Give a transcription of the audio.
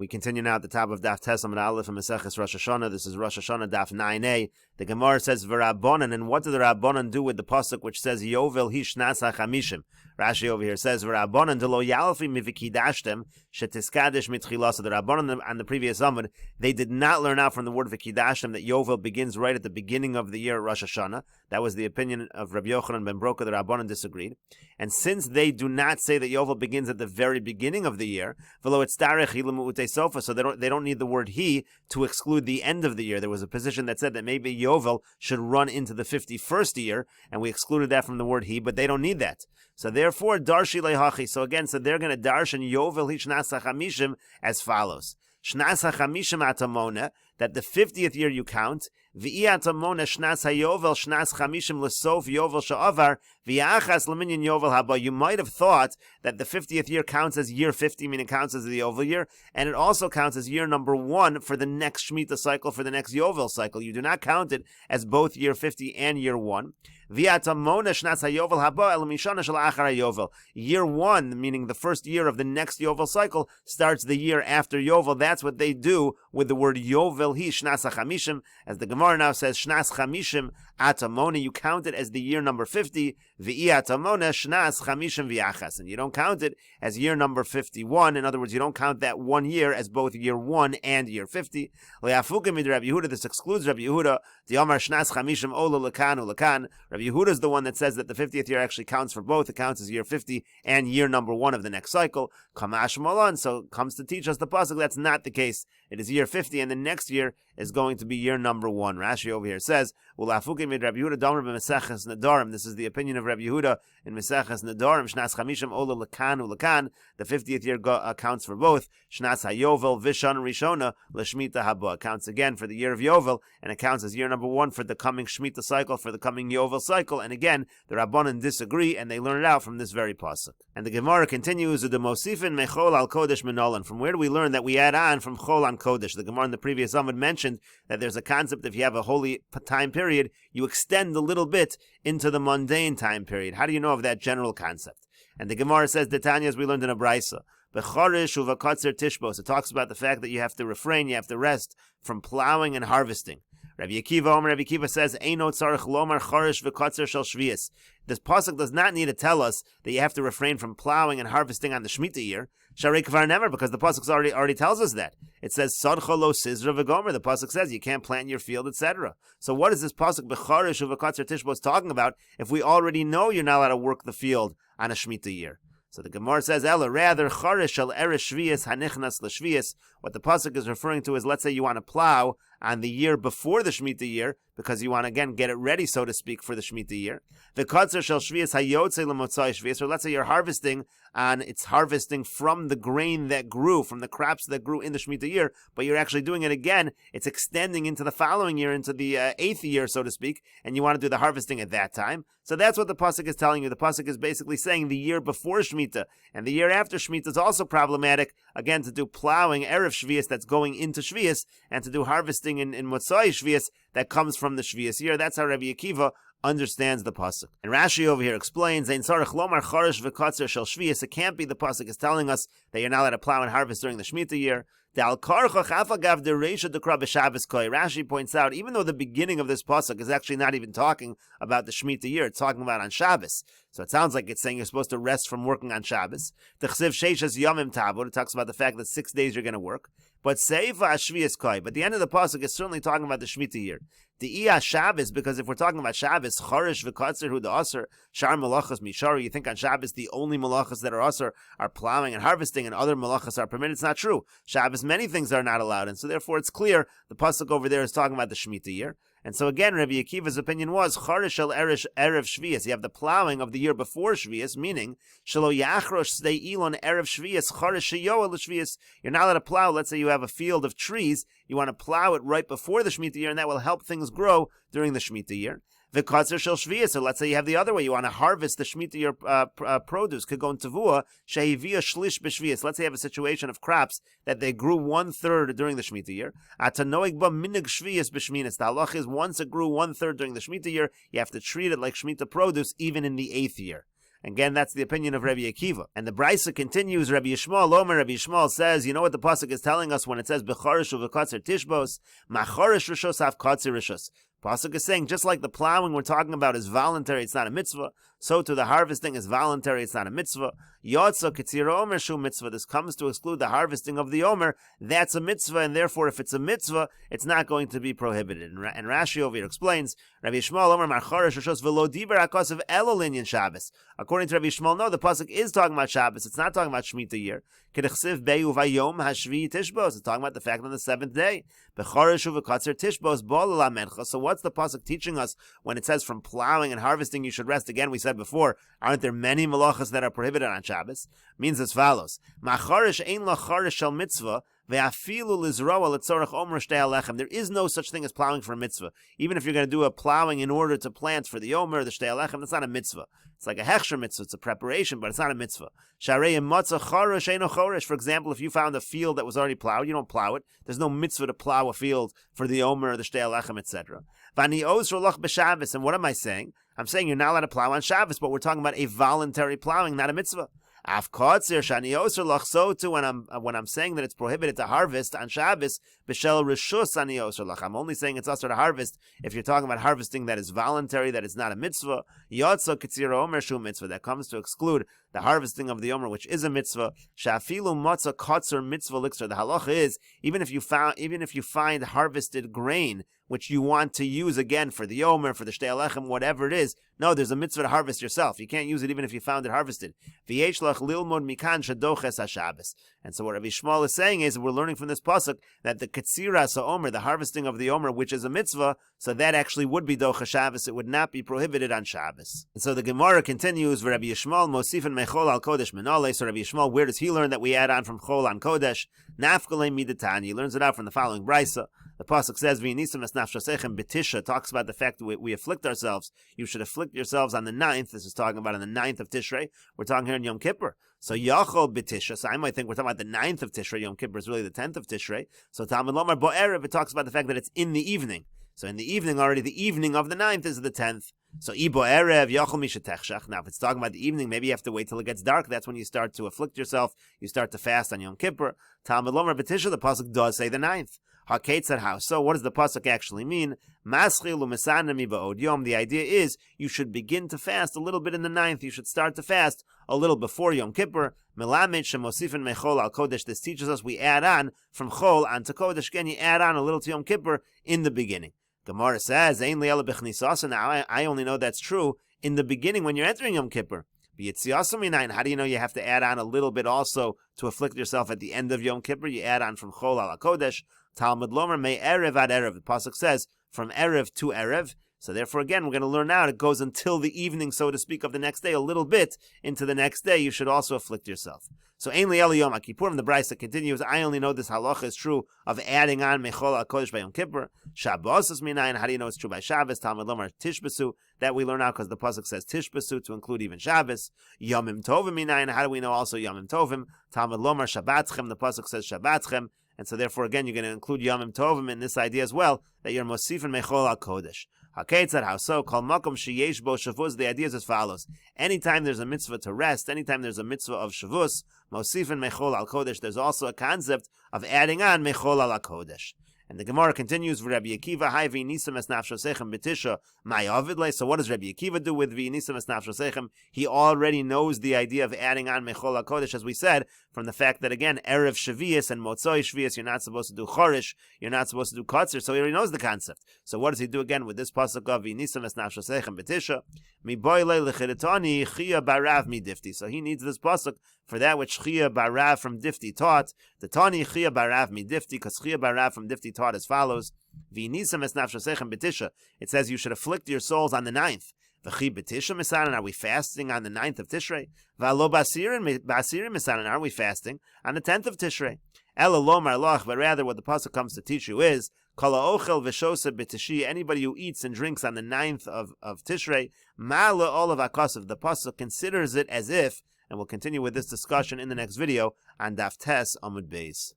We continue now at the top of Daf Tesam and Aleph and Meseches Rosh Hashana. This is Rosh Hashana Daf 9a. The Gemara says V'Rabbanan, and what do the Rabbanan do with the pasuk which says Yovel hi shnas hachamishim? Rashi over here says V'Rabbanan delo yalfi mivikidashtem shetiskadesh mitchila. So the Rabbanan on the previous Amud, they did not learn out from the word Vikidashtem that Yovel begins right at the beginning of the year Rosh Hashanah. That was the opinion of Rabbi Yochanan ben Broka. The Rabbanan disagreed, and since they do not say that Yovel begins at the very beginning of the year, v'lo etzarech hi lemu'utei sofa, so they don't need the word he to exclude the end of the year. There was a position that said that maybe Yovel should run into the 51st year, and we excluded that from the word he, but they don't need that. So therefore, darshi lehachi. So again, so they're going to darshan Yovel hi shnas hachamishim as follows: shnas hachamishim atamona, that the 50th year you count. V'i atamona shnas hayovel shnas chamishim lesof yovel sha'avar v'yachas leminyan yovel haba. You might have thought that the 50th year counts as year 50, meaning counts as the yovel year, and it also counts as year number 1 for the next Shemitah cycle, for the next yovel cycle. You do not count it as both year 50 and year 1. Year 1, meaning the first year of the next Yovel cycle, starts the year after Yovel. That's what they do with the word Yovel hi shnas chamishim. As the Gemara now says, shnas chamishim atamona, you count it as the year number 50. V'i atamona shnas chamishim v'yachas, and you don't count it as year number 51. In other words, you don't count that 1 year as both year 1 and year 50. Le'afukim mid Rabbi Yehuda, this excludes Rabbi Yehuda. The Amar shnas chamishim ola lekan ulekan. Rabbi Yehuda is the one that says that the 50th year actually counts for both. It counts as year 50 and year number 1 of the next cycle. Kamash Malan, so comes to teach us the pasuk that's not the case. It is year 50, and the next year is going to be year number 1. Rashi over here says, "Ulafukim mid Rabbi Yehuda damer b'Meseches Nedarim." This is the opinion of Rabbi Yehuda in Meseches Nedarim. Shnas chamishim ola lekan ulekan. The 50th year counts for both. Shnas hayovel v'shan rishona l'shmita haba. Counts again for the year of Yovel, and it counts as year number 1 for the coming Shemitah cycle, for the coming Yovel cycle. And again, the Rabbanan disagree, and they learn it out from this very pasuk. And the Gemara continues, "The mosifin mechol al kodesh minolan." From where do we learn that we add on from chol on kodesh? The Gemara in the previous Amud mentioned that there's a concept, if you have a holy time period, you extend a little bit into the mundane time period. How do you know of that general concept? And the Gemara says, Detanya, as we learned in a brisa, b'chorish uvakotzer tishbos. It talks about the fact that you have to refrain, you have to rest from plowing and harvesting. Rabbi Akiva says, Eino tzarich lomar chorish v'kotzer shel shvius. This pasuk does not need to tell us that you have to refrain from plowing and harvesting on the Shemitah year. Sharei kvar never, because the pasuk already tells us that. It says, Sadcha lo sizra v'gomer. The pasuk says you can't plant in your field, etc. So what is this pasuk b'chorish uvakotzer tishbos talking about if we already know you're not allowed to work the field on a Shemitah year? So the Gemara says, Ella, rather, chorish shel eresh shvius hanichnas l'shvius. What the pasuk is referring to is, let's say you want to plow on the year before the Shemitah year, because you want to, again, get it ready, so to speak, for the Shemitah year. The kotzer shel shvius hayotze lemotzai shvius, or let's say you're harvesting, and it's harvesting from the grain that grew, from the crops that grew in the Shemitah year, but you're actually doing it again, it's extending into the following year, into the 8th year, so to speak, and you want to do the harvesting at that time. So that's what the pasuk is telling you. The pasuk is basically saying the year before Shemitah, and the year after Shemitah is also problematic, again, to do plowing, Erev Shvius, that's going into Shvius, and to do harvesting in Motzai Shvius, that comes from the Shvius year. That's how Rabbi Akiva understands the pasuk. And Rashi over here explains, Ein tzarich lomar chorish v'kotzer shel shvius. It can't be the pasuk is telling us that you're not allowed to plow and harvest during the Shemitah year. Rashi points out, even though the beginning of this pasuk is actually not even talking about the Shemitah year, it's talking about on Shabbos. So it sounds like it's saying you're supposed to rest from working on Shabbos. It talks about the fact that 6 days you're going to work. But Seifa Shvius Koi. But the end of the pasuk is certainly talking about the Shemitah year. The Iya Shabbos, because if we're talking about Shabbos, Chorish v'Kotzer hu da'aser, Shar Malachas Mishari, you think on Shabbos the only Malachas that are aser are plowing and harvesting, and other Malachas are permitted. It's not true. Shabbos, many things are not allowed, and so therefore it's clear the pasuk over there is talking about the Shemitah year. And so again, Rabbi Akiva's opinion was Chorish el Erev Shvius. You have the plowing of the year before Shvius, meaning Shelo Yachrosh Stei Elon Erev Shvius Chorish Sheyoel Shvius. You're not allowed to plow. Let's say you have a field of trees, you want to plow it right before the Shemitah year, and that will help things grow during the Shemitah year. The Kotzer shel Shvius, so let's say you have the other way, you want to harvest the Shemitah year produce, Kagon Tavua, Shehivia Shlish B'Shvius. Let's say you have a situation of crops that they grew 1/3 during the Shemitah year. Atanoig ba minig Shvius B'Shminis. The halach is once it grew 1/3 during the Shemitah year, you have to treat it like Shemitah produce even in the 8th year. Again, that's the opinion of Rabbi Akiva. And the Brisa continues, Rabbi Yishmael Omer, Rabbi Yishmael says, you know what the pasuk is telling us when it says, B'chorish uv'kotzer tishbos, machorish rishos haf kotzer rishos. Pasuk is saying, just like the plowing we're talking about is voluntary, it's not a mitzvah, so too the harvesting is voluntary, it's not a mitzvah. Yotza ketzira omer shu mitzvah. This comes to exclude the harvesting of the omer. That's a mitzvah, and therefore, if it's a mitzvah, it's not going to be prohibited. And Rashi over here explains, Rabbi Yishmael Omer marchorish rishos v'lo diber hakosav elo linyan Shabbos. According to Rabbi Yishmael, no, the pasuk is talking about Shabbos. It's not talking about Shemitah year. Kedechsiv beyu vayom hashvi tishbos. It's talking about the fact on the seventh day. Bechorish uv'kotzer tishbos bo l'lamencha. So what's the pasuk teaching us when it says from plowing and harvesting you should rest? Again, we said before, aren't there many malachas that are prohibited on Shabbos? Means as follows: Machorish ein lo chorish shel mitzvah. There is no such thing as plowing for a mitzvah. Even if you're going to do a plowing in order to plant for the omer, the shtei alechem, that's not a mitzvah. It's like a hechsher mitzvah. It's a preparation, but it's not a mitzvah. For example, if you found a field that was already plowed, you don't plow it. There's no mitzvah to plow a field for the omer, the shtei alechem, etc. And what am I saying? I'm saying you're not allowed to plow on Shabbos, but we're talking about a voluntary plowing, not a mitzvah. So too, when I'm saying that it's prohibited to harvest on Shabbos, I'm only saying it's also to harvest if you're talking about harvesting that is voluntary, that is not a mitzvah. That comes to exclude the harvesting of the omer, which is a mitzvah. Shafilu matzah kotzer mitzvah lixer. The halacha is even if you find harvested grain which you want to use again for the omer, for the shtei alechem, whatever it is. No, there's a mitzvah to harvest yourself. You can't use it even if you found it harvested. And so what Rabbi Yishmael is saying is, we're learning from this pasuk that the ketziras omer, the harvesting of the omer, which is a mitzvah, so that actually would be docha Shabbos. It would not be prohibited on Shabbos. And so the Gemara continues, Rabbi Yishmael mosifin mechol al kodesh menale. So Rabbi Yishmael, where does he learn that we add on from chol on kodesh? Nafkalei midatan. He learns it out from the following brisa. The pasuk says, "V'yinisam es nafshosechem b'tisha," talks about the fact that we afflict ourselves. You should afflict yourselves on the 9th. This is talking about on the 9th of Tishrei. We're talking here in Yom Kippur. So Yachol b'tisha. So I might think we're talking about the 9th of Tishrei. Yom Kippur is really the 10th of Tishrei. So Talmud Lomar bo'erev, it talks about the fact that it's in the evening. So in the evening already, the evening of the 9th is the 10th. So Ibo Erev, Yachol Mishatechshach. Now, if it's talking about the evening, maybe you have to wait till it gets dark. That's when you start to afflict yourself. You start to fast on Yom Kippur. Talmud Lomar b'tisha, the pasuk does say the 9th. HaKetzer, how? So what does the pasuk actually mean? Maschil u'mesanami ba'od yom. The idea is you should begin to fast a little bit in the 9th. You should start to fast a little before Yom Kippur. Melamed shemosifin mechol al kodesh. This teaches us we add on from chol onto kodesh. Again, you add on a little to Yom Kippur in the beginning. Gemara says, Ein li'ela b'chnisasa. Now, I only know that's true in the beginning when you're entering Yom Kippur. How do you know you have to add on a little bit also to afflict yourself at the end of Yom Kippur? You add on from chol al kodesh. Talmud Lomer may erev ad erev. The pasuk says from erev to erev. So therefore, again, we're going to learn now it goes until the evening, so to speak, of the next day. A little bit into the next day, you should also afflict yourself. So Ein li'ela yom HaKippurim, the Brisa continues. I only know this halacha is true of adding on mechol al kodesh by Yom Kippur. Shabbos is minayin. How do you know it's true by Shabbos? Talmud Lomer tishbesu. That we learn out because the pasuk says tishbesu to include even Shabbos. Yomim tovim minayin. How do we know also Yomim tovim? Talmud Lomer shabbatchem. The pasuk says shabbatchem. And so therefore, again, you're going to include Yomim Tovim in this idea as well, that you're Mosifin Mechol HaKodesh. HaKetzad, how so? Kol Makom Sheyesh Bo Shavuz. The idea is as follows. Anytime there's a mitzvah to rest, anytime there's a mitzvah of Shavuz, Mosifin Mechol HaKodesh, there's also a concept of adding on Mechol HaKodesh. And the Gemara continues with Rabbi Akiva, Hai v'yinisam es nafshosechem b'tisha, my avidle. So what does Rabbi Akiva do with v'yinisam es nafshosechem? He already knows the idea of adding on mechol hakodesh, as we said, from the fact that, again, erev shavias and motzoi shavias, you're not supposed to do chorish, you're not supposed to do kotzer, so he already knows the concept. So what does he do again with this pasuk of v'yinisam es nafshosechem b'tisha? Mi boile l'chiritani chia barav mi difti. So he needs this pasuk for that which chia barav from difti taught. The tani chia barav mi difti, because chia barav from difti taught as follows. V'yinisam es nafshosechem b'tisha. It says you should afflict your souls on the 9th. V'chi b'tisha misanan, are we fasting on the 9th of Tishrei? V'alo basirin misanan, are we fasting on the 10th of Tishrei? Ela lo marloch, but rather what the pasuk comes to teach you is kol ha'ochel v'shosa b'tishi, anybody who eats and drinks on the 9th of Tishrei, ma'ala olav hakasav, the pasuk considers it as if, and we'll continue with this discussion in the next video on Daf Tes Amud Beis.